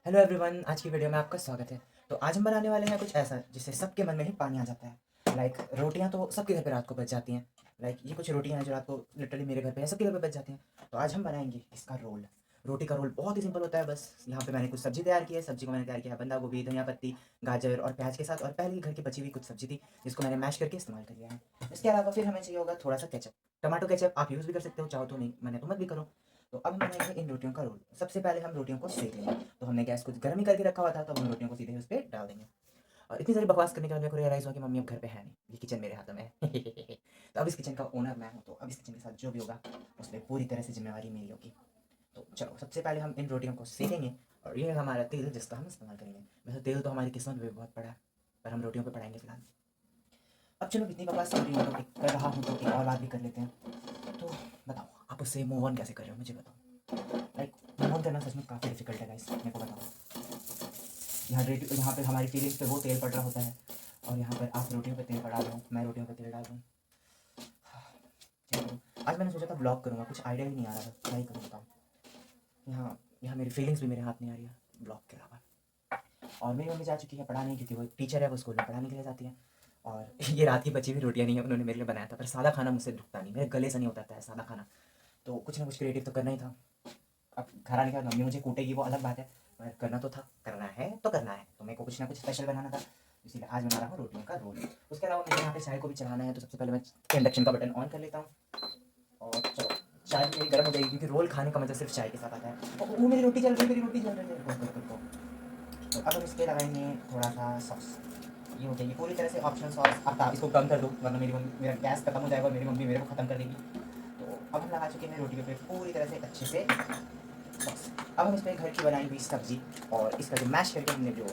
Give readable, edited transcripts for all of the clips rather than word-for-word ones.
Hello everyone, आज की video में आपका स्वागत है। तो आज हम बनाने वाले हैं कुछ ऐसा जिससे सबके मन में ही पानी आ जाता है। लाइक रोटियां तो सबके घर पे रात को बच जाती हैं। लाइक ये कुछ रोटियां हैं जो रात को लिटरली मेरे घर पे है, सबके घर पे बच जाती हैं। तो आज हम बनाएंगे इसका रोल। रोटी का रोल बहुत ही सिंपल होता है। बस यहाँ पे मैंने कुछ सब्जी तैयार की है। सब्जी को मैंने तैयार किया है बंदा गोभी, धनिया पत्ती, गाजर और प्याज के साथ, और पहले ही घर की बची हुई कुछ सब्जी थी जिसको मैंने मैश करके इस्तेमाल कर लिया है। इसके अलावा फिर हमें चाहिए होगा थोड़ा सा केचप। टमाटो केचप आप यूज़ भी कर सकते हो, चाहो तो, नहीं मैंने तो मत भी करो। तो अब हम बनाएंगे इन रोटियों का रोल। सबसे पहले हम रोटियों को सेक लेंगे। तो हमने गैस को गर्म ही करके रखा हुआ था, तो हम रोटियों को सीधे उस पर डाल देंगे। और इतनी सारी बकवास करने के बाद मेरे को रियलाइज़ हुआ कि मम्मी अब घर पे है नहीं, ये किचन मेरे हाथों में है। तो अब इस किचन का ओनर मैं हूँ, तो अब इस किचन के साथ जो भी होगा उस पर पूरी तरह से जिम्मेवारी मेरी होगी। तो चलो, सबसे पहले हम इन रोटियों को सेकेंगे। और ये है हमारा तेल जिसका हम इस्तेमाल करेंगे। वैसे तेल तो हमारी किस्मत में भी बहुत पड़ा है, पर हम रोटियों पर पड़ाएंगे फिलहाल। अब चलो, इतनी बकवास कर रही हूँ तो कर रहा हूँ तो एक और बात भी कर लेते हैं। तो बताओ, आप उससे मूव ऑन कैसे कर रहे हो, मुझे बताओ। लाइक मूव ऑन करना सच में काफ़ी डिफिकल्ट है गाइस, मेरे को बताओ। यहाँ पे हमारी फीलिंग्स पे वो तेल पड़ रहा होता है, और यहाँ पर आप रोटियों पे तेल पड़ा रहे हो, मैं रोटियों पे तेल डाल रहा हूँ। क्या करूँ? आज मैंने सोचा था ब्लॉग करूँगा, कुछ आइडिया ही नहीं आ रहा था क्या ही करूँ, बताओ। यहाँ यहाँ मेरी फीलिंग्स भी मेरे हाथ नहीं आ रही है ब्लॉग के अलावा। और मेरी मम्मी जा चुकी है पढ़ाने, क्योंकि वो एक टीचर है, वो स्कूल में पढ़ाने के लिए जाती है। और ये रात की बची हुई रोटियाँ नहीं है, उन्होंने मेरे लिए बनाया था। पर सादा खाना मुझसे रुकता नहीं, मेरे गले से नहीं उतरता है सादा खाना। तो कुछ ना कुछ क्रिएटिव तो करना ही था। अब घर आने के बाद मम्मी मुझे कूटेगी, वो अलग बात है, पर करना तो था, करना है तो करना है। तो मेरे को कुछ ना कुछ स्पेशल बनाना था, इसीलिए आज बना रहा हूँ रोटियों का रोल। उसके अलावा मुझे यहाँ पे चाय को भी चलाना है, तो सबसे पहले मैं इंडक्शन का बटन ऑन कर लेता हूँ। और चलो, चाय भी मेरी गर्म हो जाएगी, क्योंकि रोल खाने का मजा सिर्फ चाय के साथ आता है। वो मेरी रोटी जल रही है, मेरी रोटी जल रही है, रुको। तो अब हम इस पर लगाएंगे थोड़ा सा सॉस। ये हो जाएगी पूरी तरह से ऑप्शनल सॉस। अब आप इसको कम कर दो, वरना मेरा गैस खत्म हो जाएगा और मेरी मम्मी मेरे को ख़त्म कर देगी। तो अब हम लगा चुके हैं रोटी पे पूरी तरह से अच्छे से सॉस। अब हम इसमें घर की बनाई हुई सब्जी और इसका जो मैश करके हमने जो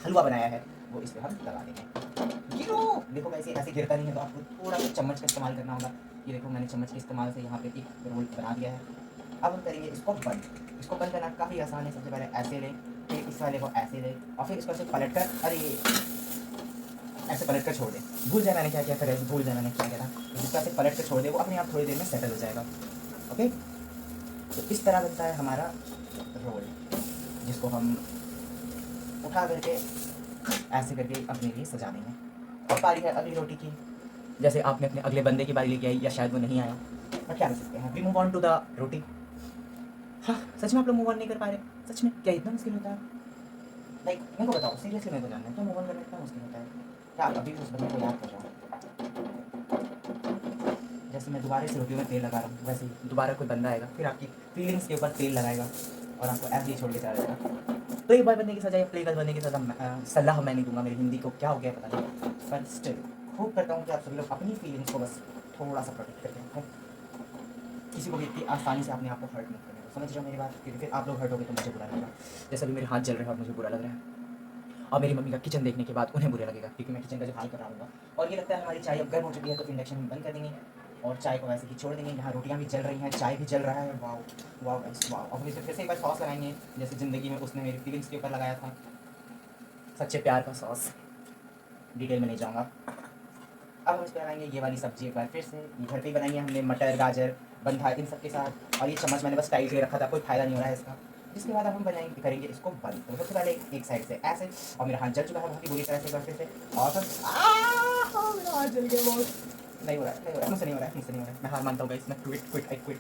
हलवा बनाया है वो इस पर हम लगा देंगे। गिरो, देखो वैसे ऐसे गिरता नहीं है, तो आपको थोड़ा सा चम्मच का इस्तेमाल करना होगा। ये देखो, मैंने चम्मच के इस्तेमाल से यहाँ पे एक रोल बना दिया है। अब हम करेंगे इसको बंद। इसको बंद करना काफ़ी आसान है। सबसे पहले ऐसे लें, फिर इस वाले को ऐसे लें, और फिर इसको ऐसे पलट कर, अरे ऐसे पलट कर छोड़ दें। भूल जाए मैंने क्या किया, फिर भूल जाए मैंने क्या किया था। जिसको ऐसे पलट कर छोड़ दे, वो अपने आप थोड़ी देर में सेटल हो जाएगा। ओके, तो इस तरह बनता है हमारा रोल, जिसको हम उठा करके ऐसे करके अपने लिए सजा देंगे। अब बारी है अगली रोटी की। जैसे आपने अपने अगले बंदे की बारी लेके आई, या शायद वो नहीं आया, और क्या कर सकते हैं, we move on to the roti. हाँ, सच में आप लोग मूव ऑन नहीं कर पा रहे? सच में क्या इतना मुश्किल होता है? लाइक मेरे को बताओ, सीरियसली मेरे को जानना है, क्या मूव ऑन करना इतना मुश्किल होता है? क्या आप अभी भी उस बंदे को याद कर रहे हो? जैसे मैं दोबारा से रोटियों में तेल लगा रहा हूँ, वैसे ही दोबारा कोई बंदा आएगा, फिर आपकी फीलिंग्स के ऊपर तेल लगाएगा और आपको ऐसे ही छोड़ के चला जाएगा। तो एक बार बनने की सज़ा या प्ले गर्ल बनने की सज़ा सलाह मैं नहीं दूंगा। मेरी हिंदी को क्या हो गया पता नहीं, पर स्टिल होप करता हूँ कि आप सभी लोग अपनी फीलिंग्स को बस थोड़ा सा प्रोटेक्ट करते हैं। किसी को भी इतनी आसानी से अपने आप को हर्ट मत करने दो, समझ रहे हो मेरी बात? क्योंकि फिर आप लोग हर्ट हो गए तो मुझे बुरा लगेगा। जैसे अभी मेरे हाथ जल रहे हैं और मुझे बुरा लग रहा है, और मेरी मम्मी का किचन देखने के बाद उन्हें बुरा लगेगा, क्योंकि मैं किचन का जो हाल कर रहा हूँ। और ये लगता है हमारी चाय अब गर्म हो चुकी है, तो इंडक्शन हम बंद कर देंगे और चाय को वैसे ही छोड़ देंगे। यहाँ रोटियाँ भी जल रही हैं, चाय भी जल रहा है। वाह वाह वाह। अब हम इसे फिर से एक बार सॉस लगाएंगे, जैसे ज़िंदगी में उसने मेरी फीलिंग्स के ऊपर लगाया था, सच्चे प्यार का सॉस। डिटेल में नहीं जाऊँगा। अब हम इस पर लगाएंगे ये वाली सब्जी एक बार फिर से। ये घर पे ही बनाई है हमने, मटर, गाजर, बंधा, इन सब के साथ। और ये चम्मच मैंने बस स्टाइल के लिए रखा था, कोई फ़ायदा नहीं हो रहा है इसका। जिसके बाद अब हम बनाएंगे, करेंगे इसको बंद। तो सबसे पहले एक साइड से ऐसे, और मेरा हाथ जल चुका है बहुत ही बुरी तरह से एक बार फिर से। और फिर मेरा हाथ जल गया बहुत। नहीं हो रहा है, नहीं हो रहा है, मुझसे नहीं हो रहा है, मुझसे नहीं हो रहा है। मैं हार मानता हूँ गाइस, मैं क्विट आई क्विट।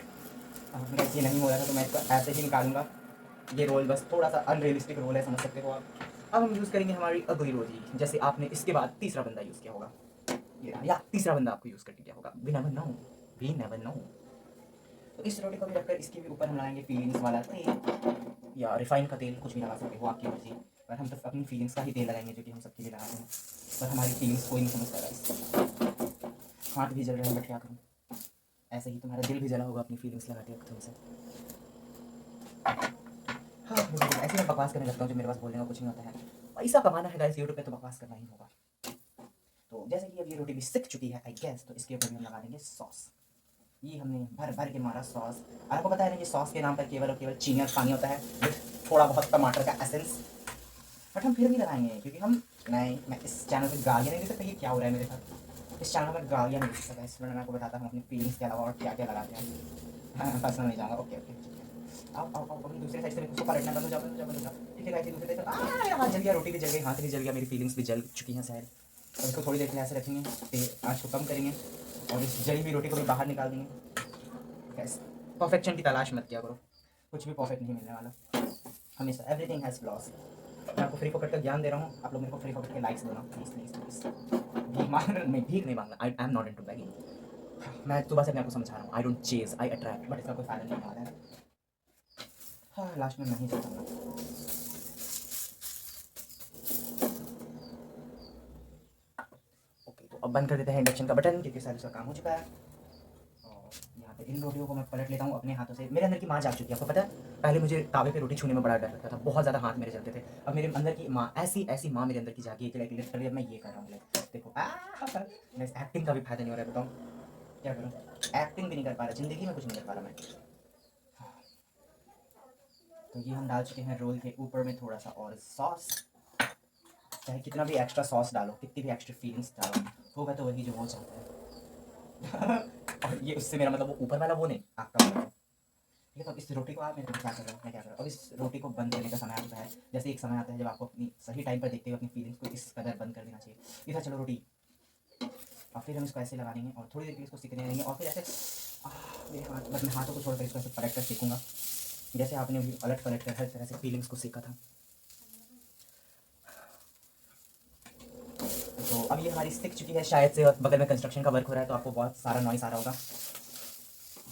मेरा ये नहीं हो रहा था, तो मैं इसको ऐसे ही निकालूंगा। ये रोल बस थोड़ा सा अनरियलिस्टिक रोल है, समझ सकते हो आप। अब हम यूज़ करेंगे हमारी अगली रोटी, जैसे आपने इसके बाद तीसरा बंदा यूज़ किया होगा, ये रहा, या तीसरा बंदा आपको यूज़ करके किया होगा, we never know, we never know. तो इस रोटी को भी रखकर इसके भी ऊपर हम लगाएंगे फीलिंग्स वाला तेल, या रिफाइन का तेल, कुछ भी लगा सकते हो, आपकी मर्जी। पर हम तो अपनी फीलिंग्स का ही तेल लगाएंगे, जो कि हम सबके लिए लगाते हैं। पर हमारी फीलिंग्स कोई नहीं समझता गाइस। हाथ भी जल रहे हैं, बट क्या करूँ। ऐसे ही तुम्हारा दिल भी जला होगा अपनी फीलिंग्स लगाते वक्त तुमसे। हाँ, ऐसे मैं बकवास करने लगता हूँ जब मेरे पास बोलने का कुछ नहीं होता है। पैसा कमाना है गाइस यूट्यूब पे, तो बकवास करना ही होगा। तो जैसे कि अब ये रोटी भी सिक चुकी है आई गेस, तो इसके ऊपर भी हम लगा देंगे सॉस। ये हमने भर भर के मारा सॉस। और आपको पता है ना, ये सॉस के नाम पर केवल और केवल चीनी और पानी होता है, विथ थोड़ा बहुत टमाटर का एसेंस। बट हम फिर भी लगाएंगे, क्योंकि हम मैं इस चैनल पर गालियाँ नहीं दे सकता। ये क्या हो रहा है मेरे साथ? इस चैनल पर गालियाँ नहीं दे सकता, इसलिए मैं आपको बताता हूँ अपनी फीलिंग्स के अलावा और क्या क्या लगाते हैं। हाँ, पर्सनल नहीं जाऊँगा, ओके ओके। आओ आओ आओ, अभी दूसरे साइड से उसको पलटना, बंद हो जाओ बंद हो जाओ बंद हो जाओ। ठीक है गाइस, ये दूसरे साइड से मेरा हाथ जल गया, रोटी भी जल गई, हाथ भी जल गया, मेरी फीलिंग्स भी जल चुकी हैं शायद। और इसको थोड़ी देर के लिए ऐसे रखेंगे, फिर आँच को कम करेंगे और इस जली हुई रोटी को भी बाहर निकाल देंगे। गैस परफेक्शन की तलाश मत किया करो, कुछ भी परफेक्ट नहीं मिलने वाला, हमेशा एवरीथिंग हैज़ फ्लॉज। मैं आपको फ्री फोकट का ज्ञान दे रहा हूँ, आप लोग मेरे को फ्री फोकट के लाइक्स देना प्लीज़ प्लीज़ प्लीज़। भीख मांग मैं भीख नहीं मांगना, I am not into begging. मैं सुबह से अपने आपको समझा रहा हूँ, I don't chase I attract, but इसका कोई फायदा नहीं आ रहा है। हाँ लास्ट में नहीं जाता। ओके तो अब बंद कर देते हैं इंडक्शन का बटन, क्योंकि सारा इसका काम हो चुका है। और यहाँ पे इन रोटियों को मैं पलट लेता हूँ अपने हाथों से। मेरे अंदर की माँ जाग चुकी है, आपको पता है पहले मुझे तावे पे रोटी छूने में बड़ा डर लगता था, बहुत ज़्यादा हाथ मेरे जलते थे। अब मेरे अंदर की माँ ऐसी ऐसी माँ मेरे अंदर की जागी है कि लाइक लिटरली अब मैं ये कर रहा हूँ, लाइक देखो एक्टिंग का भी फायदा नहीं हो रहा है, बताऊँ क्या करूँ, एक्टिंग भी नहीं कर पा रहा, ज़िंदगी में कुछ नहीं कर पा रहा मैं। तो ये हम डाल चुके हैं रोल के ऊपर में थोड़ा सा और सॉस। चाहे कितना भी एक्स्ट्रा सॉस डालो, कितनी भी एक्स्ट्रा फीलिंग्स डालो, होगा तो वही जो वो चाहता है। और ये उससे मेरा मतलब वो ऊपर वाला वो नहीं, आपका वाला। ठीक है, तो इस रोटी को आप मेरे को क्या कर रहे हो, मैं क्या कर रहा हूँ, अब इस रोटी को बंद करने का समय आता है। जैसे एक समय आता है जब आपको अपनी सही टाइम पर देखते हुए अपनी फीलिंग्स को इस कदर बंद कर देना चाहिए। इधर चलो रोटी, और फिर हम इसको ऐसे लगा देंगे और थोड़ी देर के लिए इसको सीखने देंगे, और फिर ऐसे मेरे हाथ, बस मैं हाथों को छोड़कर इसको ऐसे पलट कर सीखूंगा, जैसे आपने अभी अलट पलट कर हर तरह से फीलिंग्स को सीखा था। तो अब ये हमारी सीख चुकी है शायद से, और बगल में कंस्ट्रक्शन का वर्क हो रहा है तो आपको बहुत सारा नॉइस आ रहा होगा।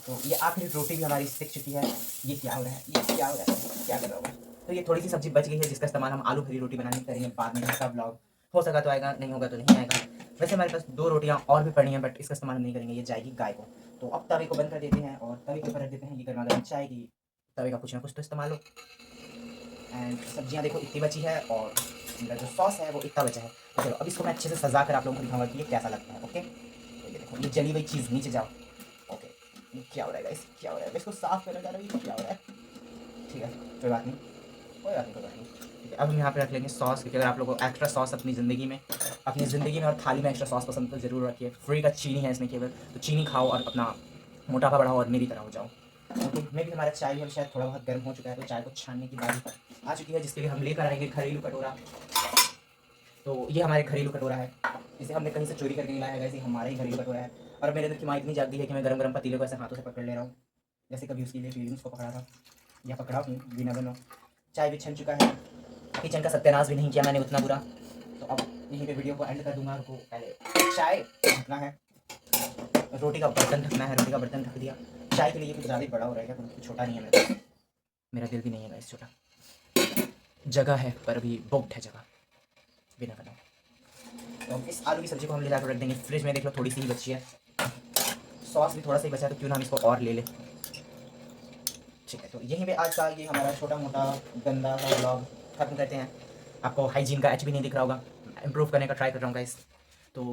तो ये आखिरी रोटी भी हमारी सीख चुकी है। ये क्या हो रहा है, ये क्या हो रहा है, क्या कर रहा होगा। तो ये थोड़ी सी सब्जी बच गई है जिसका इस्तेमाल हम आलू भरी रोटी बनाने करेंगे बाद में, इसका ब्लॉग हो सका तो आएगा, नहीं होगा तो नहीं आएगा। वैसे हमारे पास 2 रोटियां और भी पड़ी हैं, बट इसका इस्तेमाल नहीं करेंगे, ये जाएगी गाय को। तो अब तवे को बंद कर देते हैं और तवे के ऊपर रख देते हैं ये गर्मा गर्म चाय की। तवे का कुछ ना कुछ तो इस्तेमाल हो। एंड सब्जियां देखो इतनी बची है और मेरा जो सॉस है वो इतना बचा है। तो चलो अब इसको मैं अच्छे से सजा कर आप लोगों को दिखाऊंगा कि ये कैसा लगता है। ओके तो ये देखो, ये जली हुई चीज़ नीचे जाओ। ओके ये क्या हो रहा है गाइस, क्या हो रहा है, मैं इसको साफ करने जा रहा हूँ, ये क्या हो रहा है। ठीक है कोई बात नहीं, कोई बात नहीं, कोई बात नहीं। ठीक है अब हम यहाँ पे रख लेंगे सॉस, क्योंकि अगर आप लोगों को एक्स्ट्रा सॉस अपनी ज़िंदगी में और थाली में एक्स्ट्रा सॉस पसंद तो ज़रूर रखिए। फ्री का चीनी है इसमें केवल, तो चीनी खाओ और अपना मोटापा बढ़ाओ और मेरी तरह हो जाओ। ओके मे भी हमारा चाय भी अब शायद थोड़ा बहुत गर्म हो चुका है, तो चाय को छानने की बारी आ चुकी है, जिसके लिए हम लेकर आएंगे घरेलू कटोरा। तो ये हमारे घरेलू कटोरा है, इसे हमने कहीं से चोरी करके नहीं लाया है, वैसे हमारा ही घरेलू कटोरा है। और मेरे अंदर की माँ इतनी जाग गई है कि मैं गरम गरम पतीले को ऐसे हाथों से पकड़ ले रहा हूँ, जैसे कभी उसके लिए फीलिंग्स को पकड़ा था, या पकड़ा हूँ बिना बनो। चाय भी छन चुका है, किचन का सत्यानाश भी नहीं किया मैंने उतना बुरा। तो अब यहीं पे वीडियो को एंड कर दूंगा। रुको पहले चाय ढकना है, रोटी का बर्तन ढकना है, रोटी का बर्तन ढक दिया। चाय के लिए कुछ ज़्यादा ही बड़ा हो रहा है, कुछ छोटा नहीं है मेरा दिल भी नहीं है गाइस छोटा, जगह है पर अभी बुक्ड है जगह बिना बना। तो अब इस आलू की सब्ज़ी को हम ले जाकर रख देंगे फ्रिज में। देख लो थोड़ी सी ही बची है, सॉस भी थोड़ा सा ही बचा है, तो क्यों ना हम इसको और ले लें। ठीक है तो यहीं पे आज का ये हमारा छोटा मोटा गंदा सा ब्लॉग खत्म करते हैं। आपको हाइजीन का एच भी नहीं दिख रहा होगा, इम्प्रूव करने का ट्राई कर रहा हूँ गाइस। तो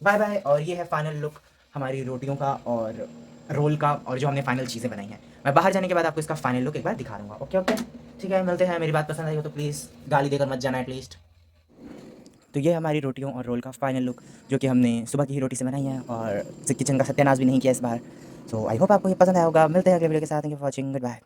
बाय बाय। और ये है फाइनल लुक हमारी रोटियों का और रोल का, और जो हमने फाइनल चीज़ें बनाई हैं। मैं बाहर जाने के बाद आपको इसका फाइनल लुक एक बार दिखा दूँगा। ओके ओके ठीक है, मिलते हैं। मेरी बात पसंद आई हो तो प्लीज़ गाली देकर मत जाना एटलीस्ट। तो ये हमारी रोटियों और रोल का फाइनल लुक, जो कि हमने सुबह की ही रोटी से बनाई है और किचन का सत्यानाश भी नहीं किया इस बार। सो आई होप आपको ये पसंद आया होगा। मिलते हैं अगले वीडियो के साथ। Thank you for watching, good bye.